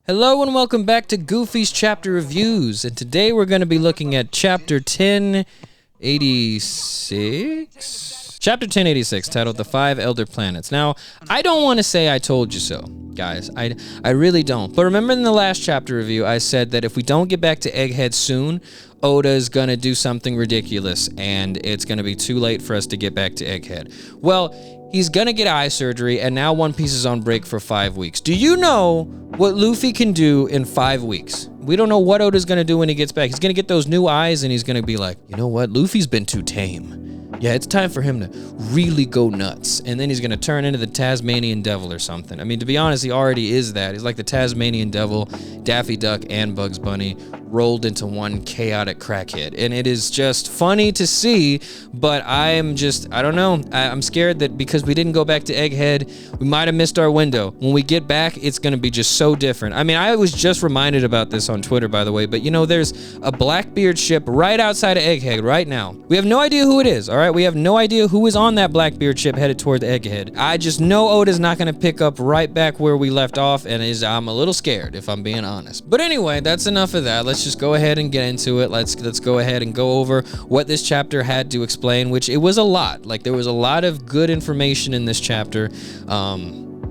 Hello and welcome back to Goofy's Chapter Reviews, and today we're going to be looking at Chapter 1086? Chapter 1086, titled The Five Elder Planets. Now, I don't want to say I told you so, guys. I really don't. But remember in the last chapter review, I said that if we don't get back to Egghead soon, Oda's gonna do something ridiculous, and it's gonna be too late for us to get back to Egghead. Well, he's gonna get eye surgery, and now One Piece is on break for 5 weeks. Do you know what Luffy can do in 5 weeks? We don't know what Oda's gonna do when he gets back. He's gonna get those new eyes, and he's gonna be like, you know what? Luffy's been too tame. Yeah, it's time for him to really go nuts. And then he's gonna turn into the Tasmanian Devil or something. I mean, to be honest, he already is that. He's like the Tasmanian Devil, Daffy Duck, and Bugs Bunny rolled into one chaotic crackhead. And it is just funny to see, but I don't know. I'm scared that because we didn't go back to Egghead, we might have missed our window. When we get back, it's gonna be just so different. I mean, I was just reminded about this on Twitter, by the way, but you know, there's a Blackbeard ship right outside of Egghead right now. We have no idea who it is, all right? We have no idea who is on that Blackbeard ship headed toward the Egghead. I just know Oda's not gonna pick up right back where we left off, and I'm a little scared, if I'm being honest. But anyway, that's enough of that. Let's just go ahead and get into it. Let's go ahead and go over what this chapter had to explain, which it was a lot. Like, there was a lot of good information in this chapter.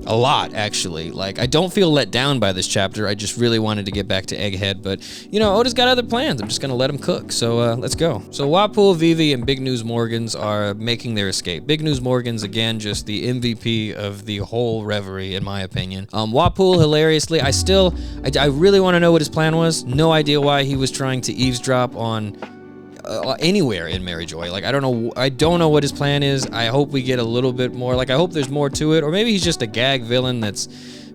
A lot, actually. Like, I don't feel let down by this chapter. I just really wanted to get back to Egghead, but, you know, Oda's got other plans. I'm just gonna let him cook, so let's go. So Wapol, Vivi, and Big News Morgans are making their escape. Big News Morgans, again, just the MVP of the whole reverie, in my opinion. Wapol, hilariously, I really want to know what his plan was. No idea why he was trying to eavesdrop on anywhere in Mary Joy. Like, I don't know what his plan is. I hope we get a little bit more. Like, I hope there's more to it, or maybe he's just a gag villain that's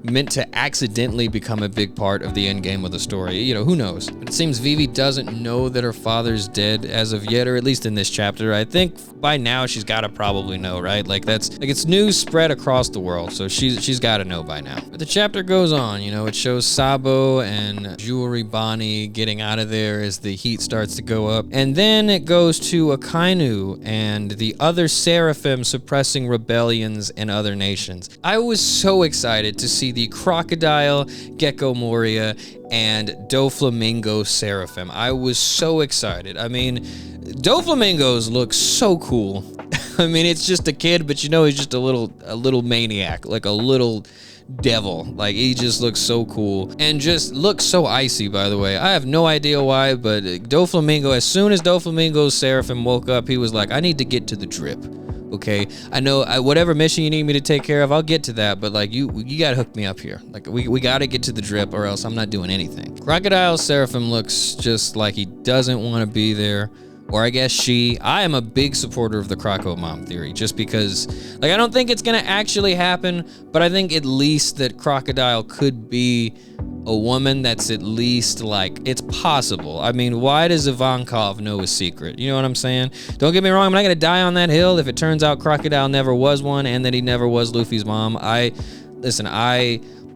meant to accidentally become a big part of the end game of the story. You know, who knows? But it seems Vivi doesn't know that her father's dead as of yet, or at least in this chapter. I think by now she's got to probably know, right? Like, it's news spread across the world, so she's got to know by now. But the chapter goes on, you know, it shows Sabo and Jewelry Bonnie getting out of there as the heat starts to go up. And then it goes to Akainu and the other Seraphim suppressing rebellions in other nations. I was so excited to see the Crocodile, Gecko Moria, and Doflamingo Seraphim. I was so excited. I mean, Doflamingos look so cool. I mean, it's just a kid, but you know, he's just a little maniac, like a little devil. Like, he just looks so cool and just looks so icy, by the way. I have no idea why, but Doflamingo, as soon as Doflamingo's Seraphim woke up, he was like, I need to get to the drip. Okay, I know whatever mission you need me to take care of, I'll get to that, but like, you gotta hook me up here. Like, we gotta get to the drip, or else I'm not doing anything. Crocodile Seraphim looks just like he doesn't want to be there, or I guess I am a big supporter of the Croco Mom theory, just because, like, I don't think it's gonna actually happen, but I think at least that Crocodile could be a woman. That's at least, like, it's possible. I mean, why does Ivankov know a secret? You know what I'm saying? Don't get me wrong, I'm not gonna die on that hill if it turns out Crocodile never was one and that he never was Luffy's mom.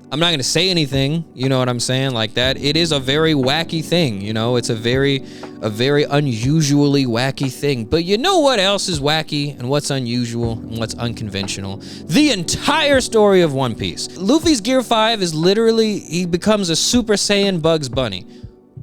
I'm not gonna say anything, you know what I'm saying? Like, that, it is a very wacky thing, you know? It's a very unusually wacky thing. But you know what else is wacky and what's unusual and what's unconventional? The entire story of One Piece. Luffy's Gear 5 is literally, he becomes a Super Saiyan Bugs Bunny.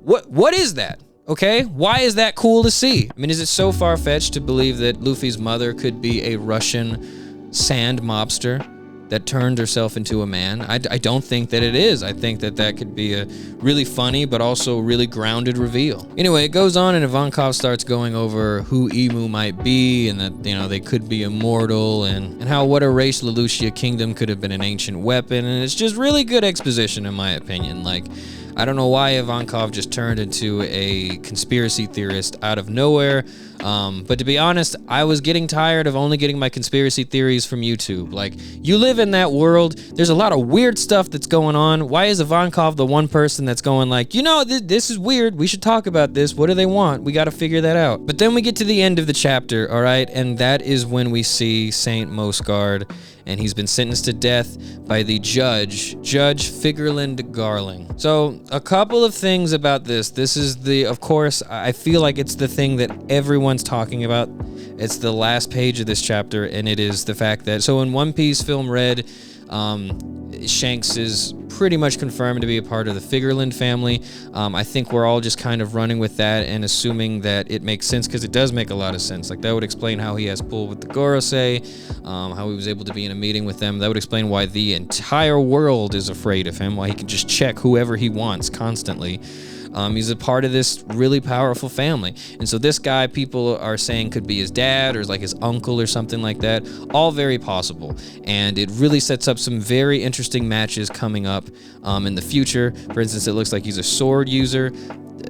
What is that? Okay, why is that cool to see? I mean, is it so far-fetched to believe that Luffy's mother could be a Russian sand mobster that turned herself into a man? I don't think that it is. I think that could be a really funny but also really grounded reveal. Anyway, it goes on and Ivankov starts going over who Emu might be, and that, you know, they could be immortal, and how what a race Lelouchia Kingdom could have been an ancient weapon, and it's just really good exposition, in my opinion. Like, I don't know why Ivankov just turned into a conspiracy theorist out of nowhere. But to be honest, I was getting tired of only getting my conspiracy theories from YouTube. Like, you live in that world, there's a lot of weird stuff that's going on. Why is Ivankov the one person that's going like, you know, this is weird, we should talk about this, what do they want? We gotta figure that out. But then we get to the end of the chapter, alright, and that is when we see Saint Mosgard, and he's been sentenced to death by the Judge Figarland Garling. So, a couple of things about this. This is of course, I feel like it's the thing that everyone's talking about. It's the last page of this chapter, and it is the fact that, so in One Piece Film Red, Shanks is pretty much confirmed to be a part of the Figarland family. I think we're all just kind of running with that and assuming that it makes sense, because it does make a lot of sense. Like, that would explain how he has pull with the Gorosei, how he was able to be in a meeting with them. That would explain why the entire world is afraid of him, why he can just check whoever he wants constantly. He's a part of this really powerful family. And so this guy, people are saying, could be his dad or like his uncle or something like that. All very possible. And it really sets up some very interesting matches coming up in the future. For instance, it looks like he's a sword user.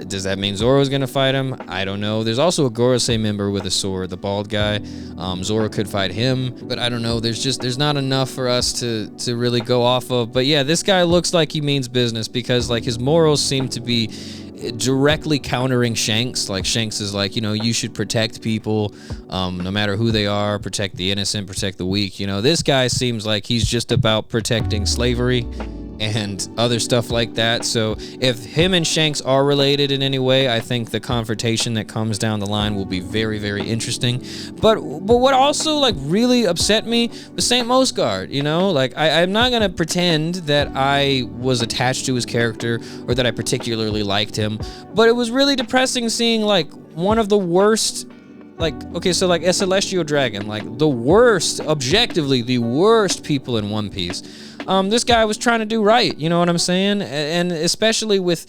Does that mean Zoro's gonna fight him? I don't know. There's also a Gorosei member with a sword, the bald guy. Zoro could fight him, but I don't know. There's not enough for us to really go off of. But yeah, this guy looks like he means business, because like his morals seem to be directly countering Shanks. Like, Shanks is like, you should protect people, no matter who they are, protect the innocent, protect the weak. This guy seems like he's just about protecting slavery and other stuff like that. So if him and Shanks are related in any way, I think the confrontation that comes down the line will be very, very interesting. But what also like really upset me was Saint Mosgard. Like, I'm not gonna pretend that I was attached to his character or that I particularly liked him, but it was really depressing seeing like one of the worst, like, okay, so like a celestial dragon, like the worst, objectively the worst people in One Piece. This guy was trying to do right, you know what I'm saying? And especially with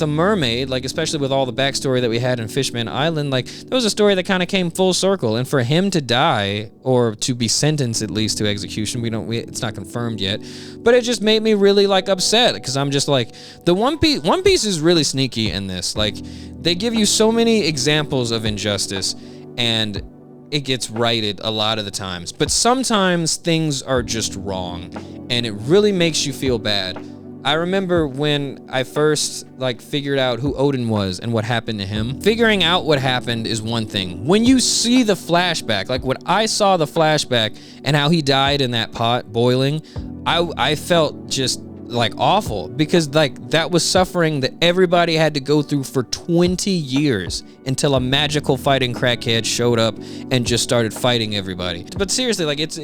a mermaid, like especially with all the backstory that we had in Fishman Island, like there was a story that kind of came full circle. And for him to die, or to be sentenced at least to execution, it's not confirmed yet, but it just made me really like upset, because I'm just like, the One Piece is really sneaky in this. Like, they give you so many examples of injustice, and it gets righted a lot of the times, but sometimes things are just wrong, and it really makes you feel bad. I remember when I first figured out who Odin was and what happened to him. Figuring out what happened is one thing. When you see the flashback, like when I saw the flashback and how he died in that pot boiling, I felt just like awful, because like that was suffering that everybody had to go through for 20 years until a magical fighting crackhead showed up and just started fighting everybody. But seriously, like it's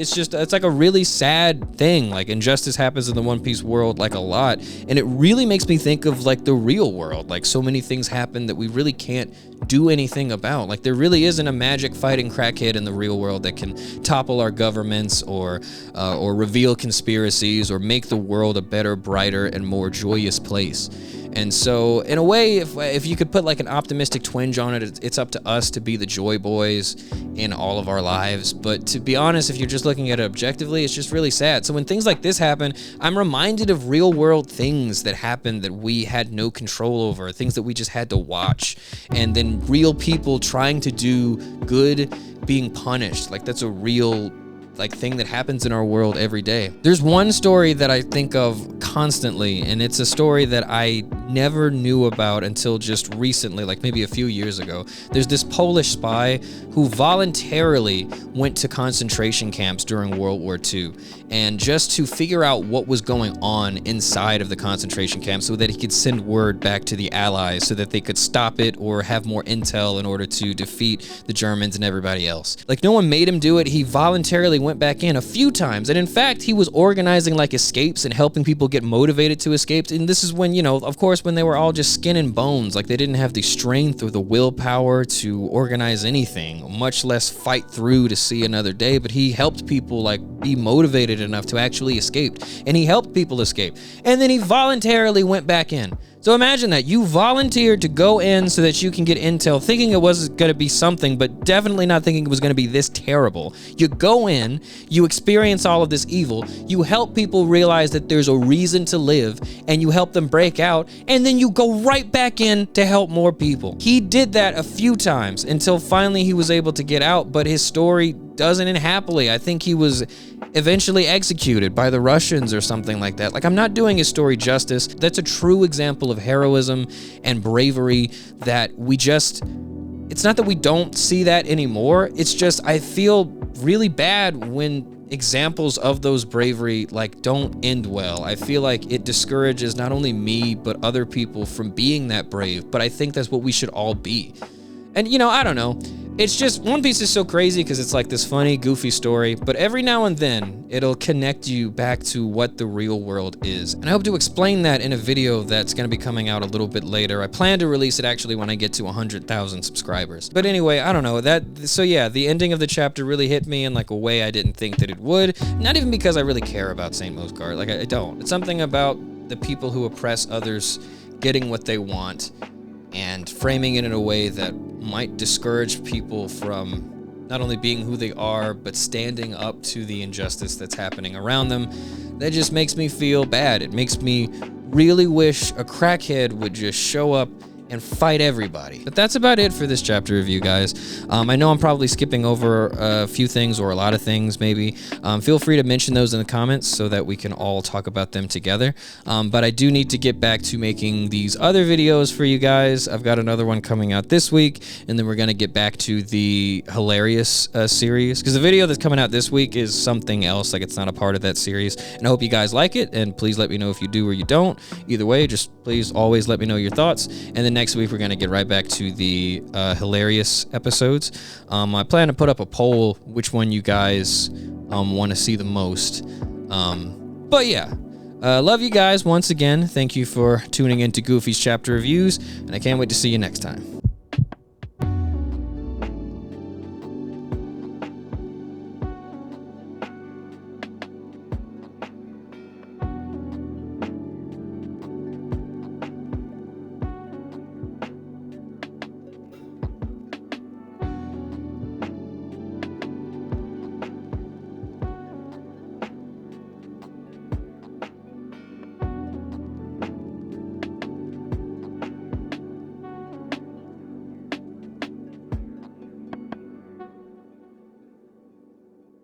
like a really sad thing. Like, injustice happens in the One Piece world like a lot, and it really makes me think of like the real world. Like, so many things happen that we really can't do anything about. Like, there really isn't a magic fighting crackhead in the real world that can topple our governments or reveal conspiracies or make the world a better, brighter, and more joyous place. And so, in a way, if you could put like an optimistic twinge on it, it's up to us to be the joy boys in all of our lives. But to be honest, if you're just looking at it objectively, it's just really sad. So when things like this happen, I'm reminded of real world things that happened that we had no control over, things that we just had to watch, and then real people trying to do good being punished. Like, that's a real thing that happens in our world every day. There's one story that I think of constantly, and it's a story that I never knew about until just recently, like maybe a few years ago. There's this Polish spy who voluntarily went to concentration camps during World War II, and just to figure out what was going on inside of the concentration camp so that he could send word back to the Allies so that they could stop it or have more intel in order to defeat the Germans and everybody else. Like, no one made him do it. He voluntarily went back in a few times, and in fact he was organizing like escapes and helping people get motivated to escape. And this is when, of course, when they were all just skin and bones, like they didn't have the strength or the willpower to organize anything, much less fight through to see another day. But he helped people like be motivated enough to actually escape, and he helped people escape, and then he voluntarily went back in. So imagine that. You volunteered to go in so that you can get intel, thinking it was going to be something, but definitely not thinking it was going to be this terrible. You go in, you experience all of this evil, you help people realize that there's a reason to live, and you help them break out, and then you go right back in to help more people. He did that a few times until finally he was able to get out, but his story doesn't end happily. I think he was eventually executed by the Russians or something like that. Like, I'm not doing his story justice. That's a true example of heroism and bravery that it's not that we don't see that anymore. It's just, I feel really bad when examples of those bravery don't end well. I feel like it discourages not only me, but other people from being that brave. But I think that's what we should all be. And I don't know. It's just, One Piece is so crazy because it's like this funny, goofy story, but every now and then it'll connect you back to what the real world is. And I hope to explain that in a video that's going to be coming out a little bit later. I plan to release it actually when I get to 100,000 subscribers. But anyway, I don't know. So yeah, the ending of the chapter really hit me in like a way I didn't think that it would. Not even because I really care about St. Mosgard. Like, I don't. It's something about the people who oppress others getting what they want and framing it in a way that might discourage people from not only being who they are, but standing up to the injustice that's happening around them. That just makes me feel bad. It makes me really wish a crackhead would just show up and fight everybody. But that's about it for this chapter review, guys. I know I'm probably skipping over a few things or a lot of things, maybe. Feel free to mention those in the comments so that we can all talk about them together. But I do need to get back to making these other videos for you guys. I've got another one coming out this week, and then we're gonna get back to the hilarious series, because the video that's coming out this week is something else. Like, it's not a part of that series. And I hope you guys like it, and please let me know if you do or you don't. Either way, just please always let me know your thoughts. And then next week, we're going to get right back to the hilarious episodes. I plan to put up a poll which one you guys want to see the most. But yeah, love you guys once again. Thank you for tuning into Goofy's Chapter Reviews, and I can't wait to see you next time.